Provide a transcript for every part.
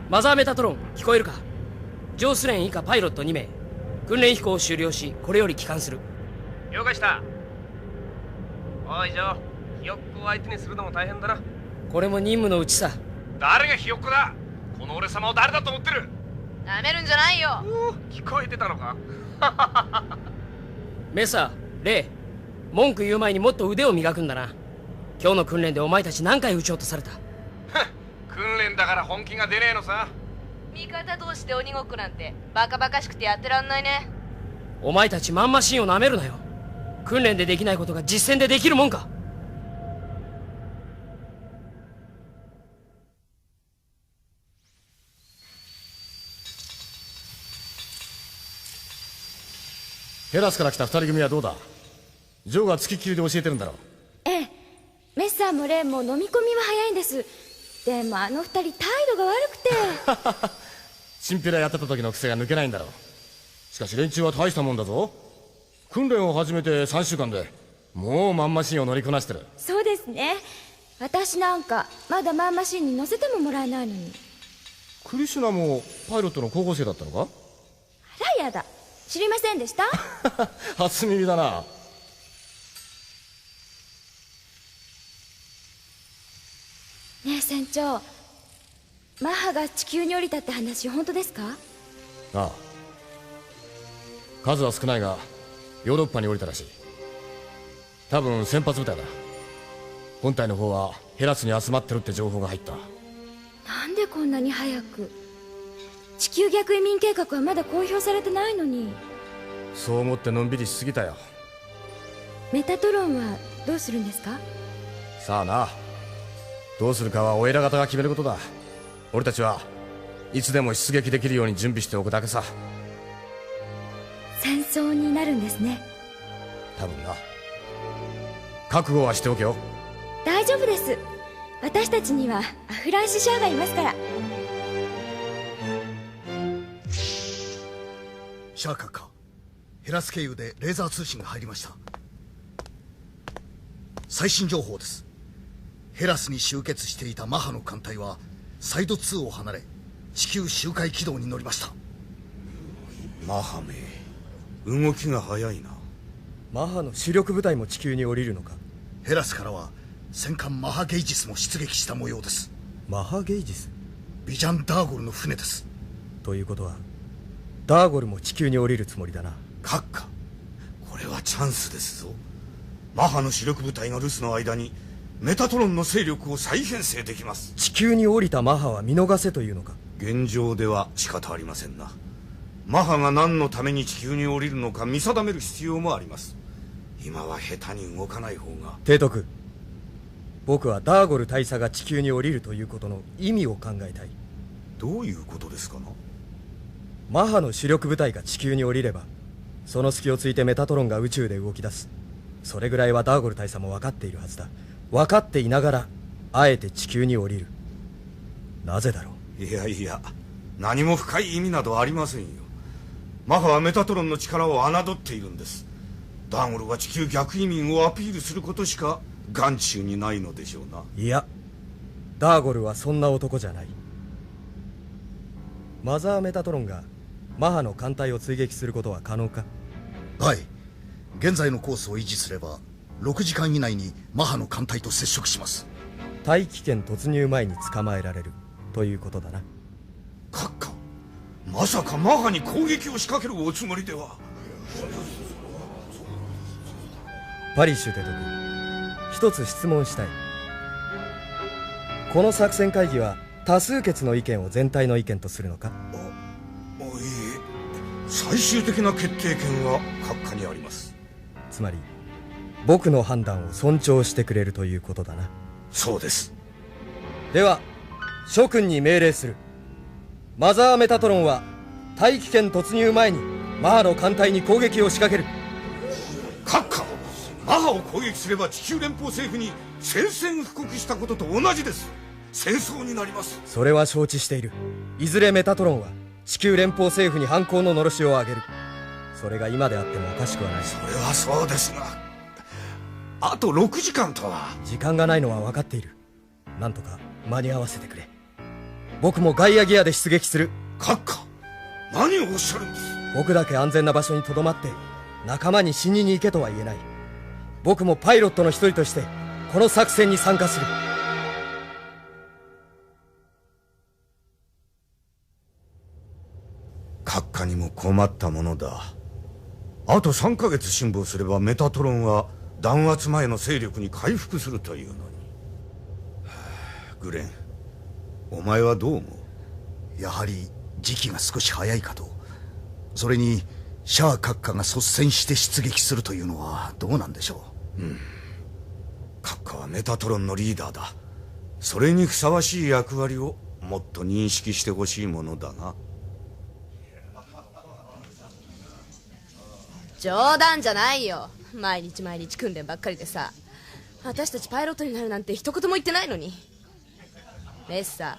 マザーメタトロン、聞こえるか？上スレン以下パイロット2名、訓練飛行を終了し、これより帰還する。了解した。おいジョー、ひよっこを相手にするのも大変だな。これも任務のうちさ。誰がひよっこだ？この俺様を誰だと思ってる？なめるんじゃないよ。聞こえてたのか？メサ、レイ、文句言う前にもっと腕を磨くんだな。今日の訓練でお前たち何回撃ち落とされた？訓練だから本気が出ねえのさ。味方同士で鬼ごっこなんてバカバカしくてやってらんないね。お前たちマンマシンをなめるなよ。訓練でできないことが実戦でできるもんか。ヘラスから来た二人組はどうだ？ジョーが付きっきりで教えてるんだろう。ええ、メッサーもレンも飲み込みは早いんです。でもあの二人態度が悪くてチンピラやってた時の癖が抜けないんだろう。しかし連中は大したもんだぞ。訓練を始めて3週間でもうマンマシンを乗りこなしてる。そうですね。私なんかまだマンマシンに乗せてももらえないのに。クリシュナもパイロットの候補生だったのか？あらやだ、知りませんでした。初耳だな。ねえ船長、マッハが地球に降りたって話本当ですか？ああ、数は少ないがヨーロッパに降りたらしい。多分先発部隊だ。本隊の方はヘラスに集まってるって情報が入った。なんでこんなに早く？地球逆移民計画はまだ公表されてないのに。そう思ってのんびりしすぎたよ。メタトロンはどうするんですか？さあな、どうするかはお偉方が決めることだ。俺たちはいつでも出撃できるように準備しておくだけさ。戦争になるんですね。多分な。覚悟はしておけよ。大丈夫です。私たちにはアフランシシャーがいますから。シャー閣下、ヘラス経由でレーザー通信が入りました。最新情報です。ヘラスに集結していたマハの艦隊はサイド2を離れ地球周回軌道に乗りました。マハめ、動きが早いな。マハの主力部隊も地球に降りるのか？ヘラスからは戦艦マハゲイジスも出撃した模様です。マハゲイジス？ビジャン・ダーゴルの船です。ということはダーゴルも地球に降りるつもりだな。閣下、これはチャンスですぞ。マハの主力部隊が留守の間にメタトロンの勢力を再編成できます。地球に降りたマハは見逃せというのか？現状では仕方ありませんな。マハが何のために地球に降りるのか見定める必要もあります。今は下手に動かない方が。提督、僕はダーゴル大佐が地球に降りるということの意味を考えたい。どういうことですかな？マハの主力部隊が地球に降りればその隙をついてメタトロンが宇宙で動き出す。それぐらいはダーゴル大佐も分かっているはずだ。分かっていながらあえて地球に降りる。なぜだろう？いやいや、何も深い意味などありませんよ。マハはメタトロンの力を侮っているんです。ダーゴルは地球逆移民をアピールすることしか眼中にないのでしょうな。いや、ダーゴルはそんな男じゃない。マザーメタトロンがマハの艦隊を追撃することは可能か？はい、現在のコースを維持すれば6時間以内にマハの艦隊と接触します。大気圏突入前に捕まえられるということだな。閣下、まさかマハに攻撃を仕掛けるおつもりでは？パリッシュ提督、一つ質問したい。この作戦会議は多数決の意見を全体の意見とするのか？いいえ、最終的な決定権は閣下にあります。つまり僕の判断を尊重してくれるということだな。そうです。では諸君に命令する。マザーメタトロンは大気圏突入前にマハの艦隊に攻撃を仕掛ける。閣下、マハを攻撃すれば地球連邦政府に宣戦布告したことと同じです。戦争になります。それは承知している。いずれメタトロンは地球連邦政府に反抗ののろしを上げる。それが今であってもおかしくはない。それはそうですが、あと6時間とは。時間がないのは分かっている。なんとか間に合わせてくれ。僕もガイアギアで出撃する。閣下、何をおっしゃるんです？僕だけ安全な場所にとどまって仲間に死にに行けとは言えない。僕もパイロットの一人としてこの作戦に参加する。閣下にも困ったものだ。あと3ヶ月辛抱すればメタトロンは弾圧前の勢力に回復するというのに。グレン、お前はどう思う？やはり時期が少し早いかと。それにシャア閣下が率先して出撃するというのはどうなんでしょう。閣下はメタトロンのリーダーだ。それにふさわしい役割をもっと認識してほしいものだな。冗談じゃないよ。毎日毎日訓練ばっかりでさ、私たちパイロットになるなんて一言も言ってないのに。メッサ、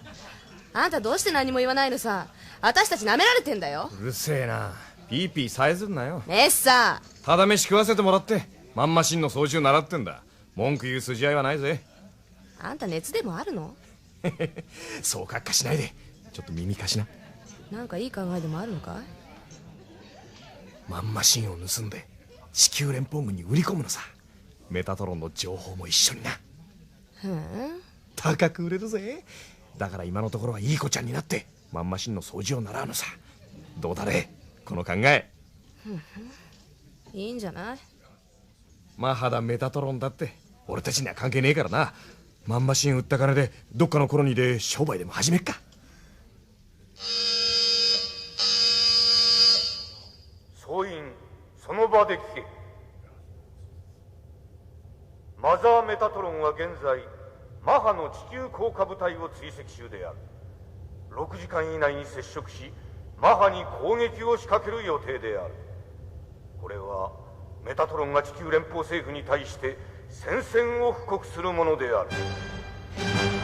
あんたどうして何も言わないのさ。私たち舐められてんだよ。うるせえな、ピーピーさえずんなよ。メッサ、ただ飯食わせてもらってまんましんの操縦習ってんだ。文句言う筋合いはないぜ。あんた熱でもあるの？そうかっかしないで、ちょっと耳貸しな。なんかいい考えでもあるのかい？マンマシンを盗んで地球連邦軍に売り込むのさ。メタトロンの情報も一緒にな。高く売れるぜ。だから今のところはいい子ちゃんになってマンマシンの掃除を習うのさ。どうだねこの考え？いいんじゃない？マハだメタトロンだって俺たちには関係ねえからな。マンマシン売った金でどっかのコロニーで商売でも始めっか。総員、その場で聞け。マザーメタトロンは現在マハの地球降下部隊を追跡中である。6時間以内に接触しマハに攻撃を仕掛ける予定である。これはメタトロンが地球連邦政府に対して宣戦を布告するものである。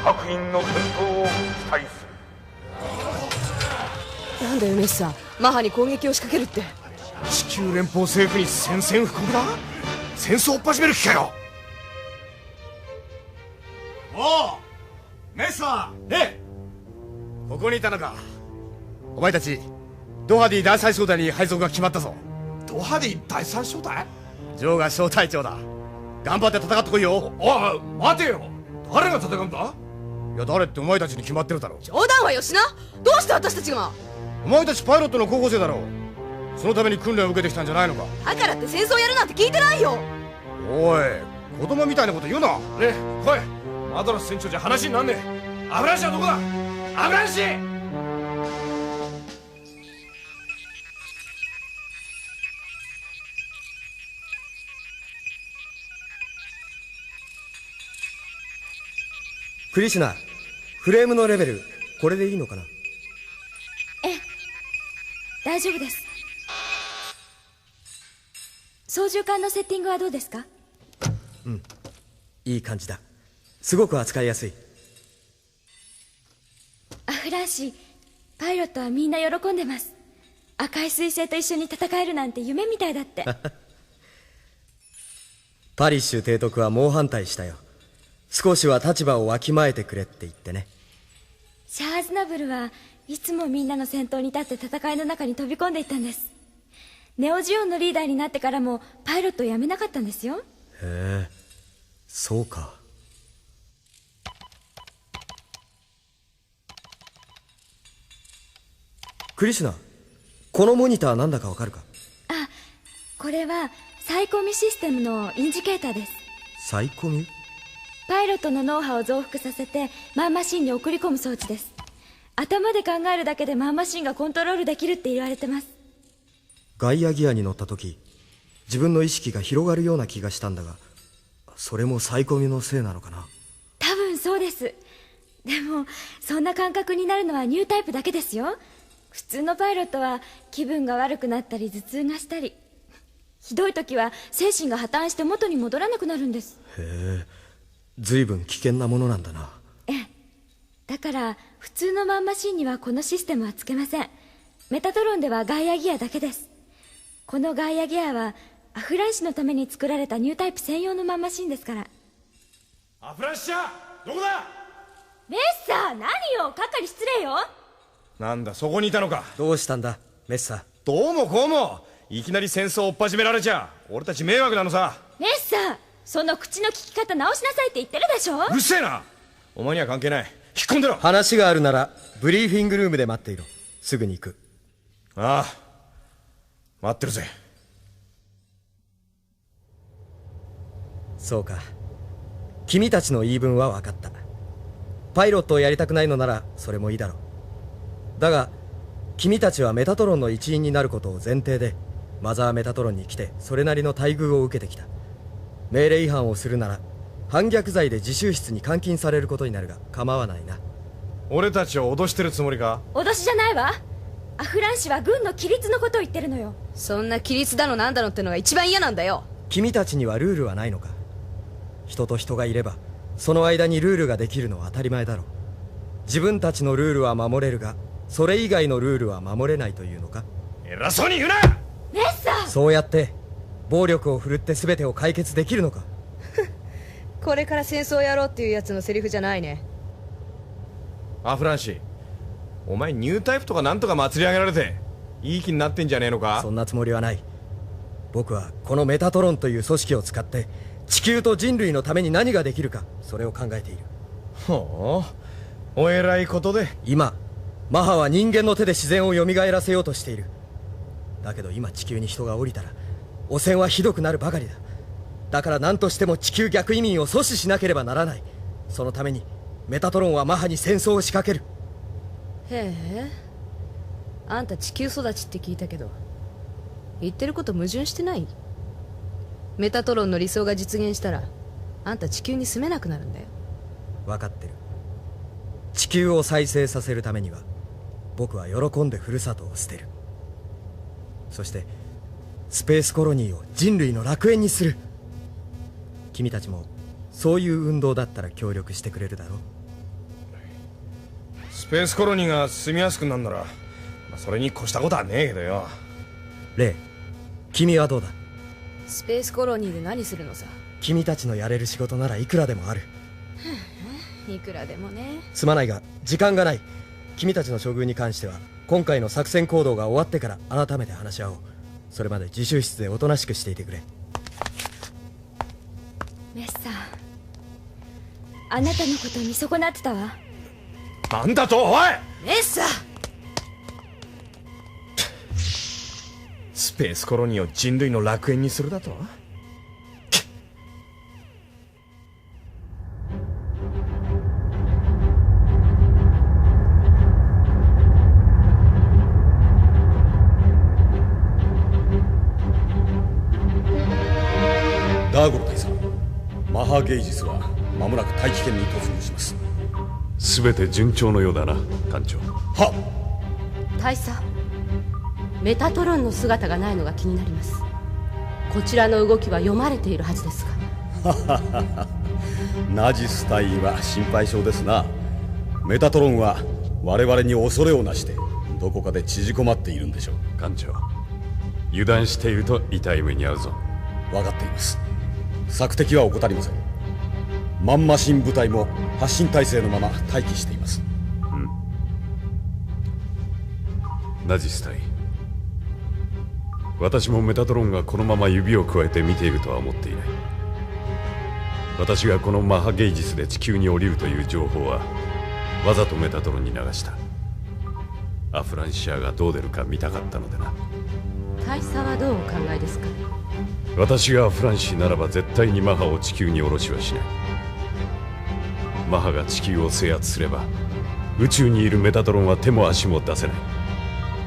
各員の健闘を期待する。なんだよメッサ、マハに攻撃を仕掛けるって。地球連邦政府に宣戦布告だ。戦争を始める気かよ。おうメッサー、ねえ、ここにいたのか。お前たちドハディ第三小隊に配属が決まったぞ。ドハディ第三小隊？ジョーが小隊長だ。頑張って戦ってこいよ。ああ、待てよ、誰が戦うんだ？いや、誰ってお前たちに決まってるだろ。冗談はよしな。どうして私たちが？お前たちパイロットの高校生だろ。そのために訓練を受けてきたんじゃないのか。だからって戦争やるなんて聞いてないよ。おい、子供みたいなこと言うな。ねえ、来い。マドラス船長じゃ話になんねえ。アブランシはどこだ？アブランシ！クリシュナ、フレームのレベルこれでいいのかな？ええ、大丈夫です。操縦桿のセッティングはどうですか？いい感じだ。すごく扱いやすい。アフランシー、パイロットはみんな喜んでます。赤い彗星と一緒に戦えるなんて夢みたいだってパリッシュ提督は猛反対したよ。少しは立場をわきまえてくれって言ってね。シャアーズナブルはいつもみんなの先頭に立って戦いの中に飛び込んでいったんです。ネオジオンのリーダーになってからもパイロットを辞めなかったんですよ。へえ、そうか。クリシュナ、このモニターなんだかわかるか？あ、これはサイコミシステムのインジケーターです。サイコミ？パイロットの脳波を増幅させてマンマシンに送り込む装置です。頭で考えるだけでマンマシンがコントロールできるって言われてます。ガイアギアに乗った時、自分の意識が広がるような気がしたんだが、それもサイコミのせいなのかな？多分そうです。でもそんな感覚になるのはニュータイプだけですよ。普通のパイロットは気分が悪くなったり頭痛がしたり、ひどい時は精神が破綻して元に戻らなくなるんです。へえ、ずいぶん危険なものなんだな。ええ、だから普通のマンマシンにはこのシステムはつけません。メタトロンではガイアギアだけです。このガイアギアはアフランシのために作られたニュータイプ専用のマンマシンですから。アフランシャ、どこだ？メッサー、何よ、係失礼よ。なんだ、そこにいたのか。どうしたんだメッサ。どうもこうも、いきなり戦争を追っ始められちゃ俺たち迷惑なのさ。メッサ、その口の利き方直しなさいって言ってるでしょ。うるせえな。お前には関係ない。引っ込んでろ。話があるならブリーフィングルームで待っていろ。すぐに行く。ああ、待ってるぜ。そうか、君たちの言い分は分かった。パイロットをやりたくないのならそれもいいだろう。だが君たちはメタトロンの一員になることを前提でマザーメタトロンに来てそれなりの待遇を受けてきた。命令違反をするなら反逆罪で自習室に監禁されることになるが構わないな。俺たちを脅してるつもりか。脅しじゃないわ。アフラン氏は軍の規律のことを言ってるのよ。そんな規律だのなんだのってのが一番嫌なんだよ。君たちにはルールはないのか。人と人がいればその間にルールができるのは当たり前だろう。自分たちのルールは守れるがそれ以外のルールは守れないというのか。偉そうに言うな。メッサ。そうやって暴力を振るって全てを解決できるのか。これから戦争をやろうっていうやつのセリフじゃないね。アフランシ、お前ニュータイプとかなんとか祭り上げられていい気になってんじゃねえのか。そんなつもりはない。僕はこのメタトロンという組織を使って地球と人類のために何ができるか、それを考えている。ほう、お偉いことで。今マハは人間の手で自然を蘇らせようとしている。だけど今地球に人が降りたら汚染はひどくなるばかりだ。だから何としても地球逆移民を阻止しなければならない。そのためにメタトロンはマハに戦争を仕掛ける。へえ、あんた地球育ちって聞いたけど言ってること矛盾してない？メタトロンの理想が実現したらあんた地球に住めなくなるんだよ。分かってる。地球を再生させるためには僕は喜んでふるさとを捨てる。そしてスペースコロニーを人類の楽園にする。君たちもそういう運動だったら協力してくれるだろう。スペースコロニーが住みやすくなるなら、それに越したことはねえけどよ。レイ、君はどうだ。スペースコロニーで何するのさ。君たちのやれる仕事ならいくらでもある。いくらでもね。すまないが時間がない。君たちの処遇に関しては今回の作戦行動が終わってから改めて話し合おう。それまで自習室でおとなしくしていてくれ。メッサ、あなたのこと見損なってたわ。なんだと、おい。メッサ。スペースコロニーを人類の楽園にするだと。ダーゴロ大佐、マハゲイジスは間もなく大気圏に突入します。すべて順調のようだな、艦長。はっ。大佐、メタトロンの姿がないのが気になります。こちらの動きは読まれているはずですが。ナジス大尉は心配性ですな。メタトロンは我々に恐れをなしてどこかで縮こまっているんでしょう。艦長、油断していると痛い目に遭うぞ。分かっています。索敵は怠りません。マンマシン部隊も発進態勢のまま待機しています。ナジス隊、私もメタトロンがこのまま指をくわえて見ているとは思っていない。私がこのマハゲイジスで地球に降りるという情報はわざとメタトロンに流した。アフランシアがどう出るか見たかったのでな。大佐はどうお考えですか？私がアフランシならば絶対にマハを地球に降ろしはしない。マハが地球を制圧すれば宇宙にいるメタトロンは手も足も出せない。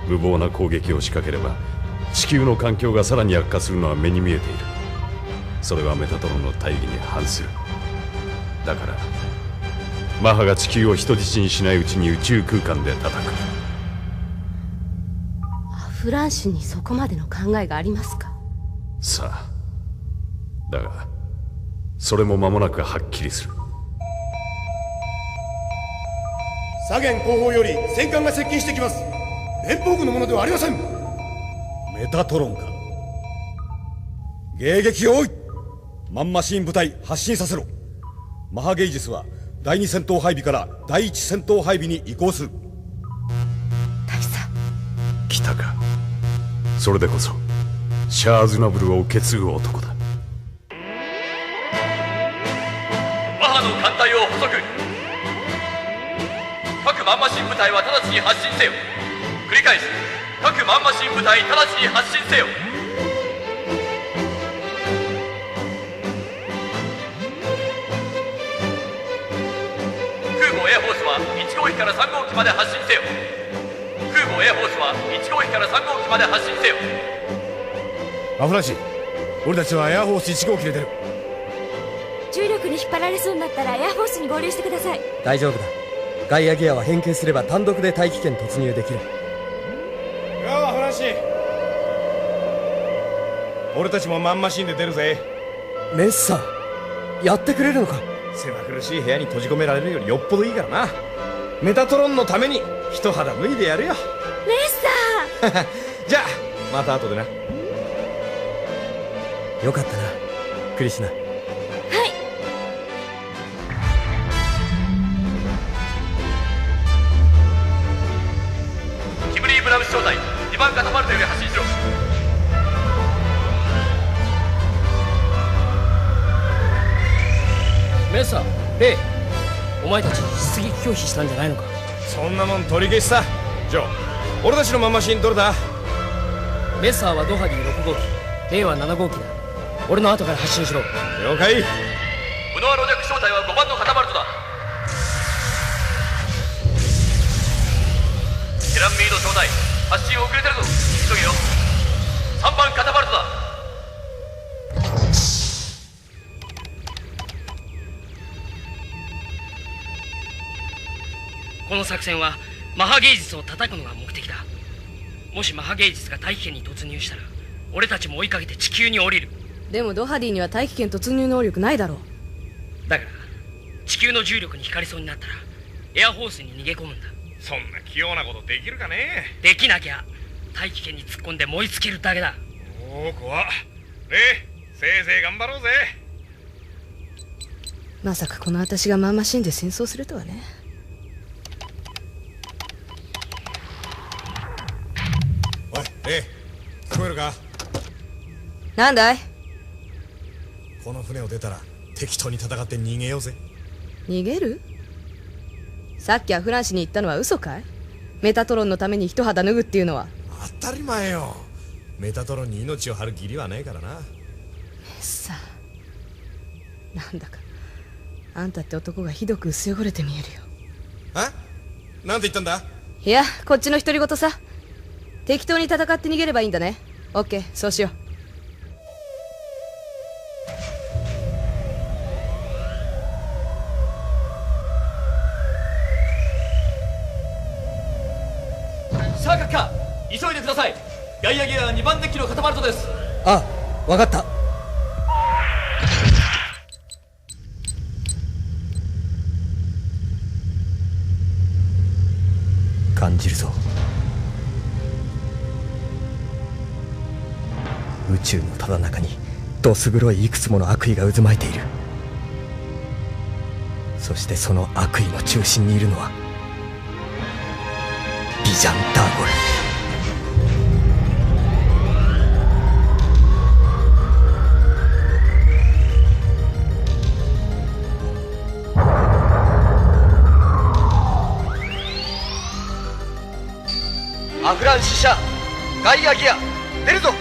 無謀な攻撃を仕掛ければ地球の環境がさらに悪化するのは目に見えている。それはメタトロンの大義に反する。だからマハが地球を人質にしないうちに宇宙空間で叩く。アフランシにそこまでの考えがありますか？さあ、だがそれも間もなくはっきりする。左舷後方より戦艦が接近してきます。連邦軍のものではありません。メタトロンか。迎撃用意。マンマシーン部隊発進させろ。マハゲイジスは第2戦闘配備から第1戦闘配備に移行する。大佐。来たか。それでこそシャア・ズナブルを受け継ぐ男だ。マハの艦隊を捕捉。各マンマシン部隊は直ちに発進せよ。繰り返し、各マンマシン部隊直ちに発進せよ。空母エアフォースは1号機から3号機まで発進せよ。空母エアフォースは1号機から3号機まで発進せよ。アフランシー、俺たちはエアフォース1号機で出る。重力に引っ張られそうになったらエアフォースに合流してください。大丈夫だ。ガイアギアは変形すれば単独で大気圏突入できる。ようアフランシー、俺たちもマンマシンで出るぜ。メッサ、やってくれるのか。狭苦しい部屋に閉じ込められるよりよっぽどいいからな。メタトロンのために一肌脱いでやるよ。メッサーじゃあまた後でな。よかったな、クリシナ。はい。キムリー・ブラムス小隊2番カタパルトより発進しろ。メッサ、レイ、お前たち出撃拒否したんじゃないのか。そんなもん取り消しさ。ジョー、俺たちのマンマシンどれだ。メッサーはドハディ6号機、レイは7号機だ。俺の後から発進しろ。了解。ウノア・ロジャック小隊は5番のカタパルトだ。テランミード小隊発進遅れてるぞ。急げよ。3番カタパルトだ。この作戦はマハ芸術を叩くのが目的だ。もしマハ芸術が大気圏に突入したら俺たちも追いかけて地球に降りる。でもドハディには大気圏突入能力ないだろう。だから地球の重力に惹かれそうになったらエアフォースに逃げ込むんだ。そんな器用なことできるかね。できなきゃ大気圏に突っ込んで燃え尽きるだけだ。おお、怖っ。レイ、せいぜい頑張ろうぜ。まさかこの私がマンマシンで戦争するとはね。おいレイ、聞こえるか。なんだい。この船を出たら適当に戦って逃げようぜ。逃げる。さっきアフランシに言ったのは嘘かい。メタトロンのために一肌脱ぐっていうのは。当たり前よ。メタトロンに命を張る義理はねえからな。さあ、なんだかあんたって男がひどく薄汚れて見えるよ。あ、なんて言ったんだ。いや、こっちの独り言さ。適当に戦って逃げればいいんだね。オッケー、そうしよう。さあ閣下、急いでください。ガイアギア2番デッキのカタパルトです。あ、わかった。感じるぞ。宇宙のただ中にどす黒いいくつもの悪意が渦巻いている。そしてその悪意の中心にいるのはビジャン・ダーゴル。アフランシ社ガイアギア出るぞ。